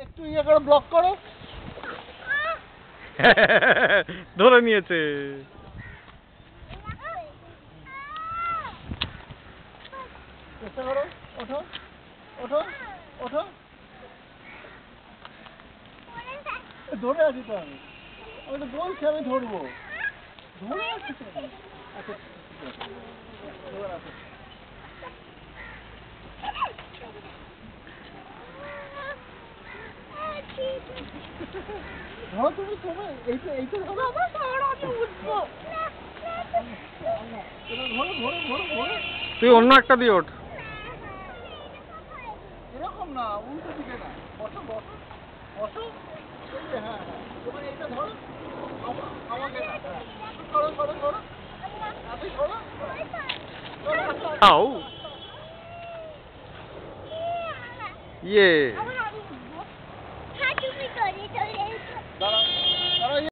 একটু ইয়ে করে ব্লক করো। ধরে নিয়েছে। চেষ্টা করো, ওঠো ওঠো ওঠো। ধরে আছি তো আমি তো বলছি আমি ধরবো। ধরে আছি তো আমি। আচ্ছা ঠিক আছে, এবার আসো। ধরো তুমি তুমি এইটা এইটা ধরো। আমি উঠবো। এবার ধরো ধরো ধরো ধরো। তুই অন্য একটা দিয়ে ওঠ। এরকম না, উল্টো দিকে না। বসো বসো বসো। এই যে, হ্যাঁ হ্যাঁ, এবার এইটা ধরো। আমাকে না, হ্যাঁ ধরো ধরো ধরো। আপনি ধরো। আউ ইয়ে হ্যাঁ তুমি করে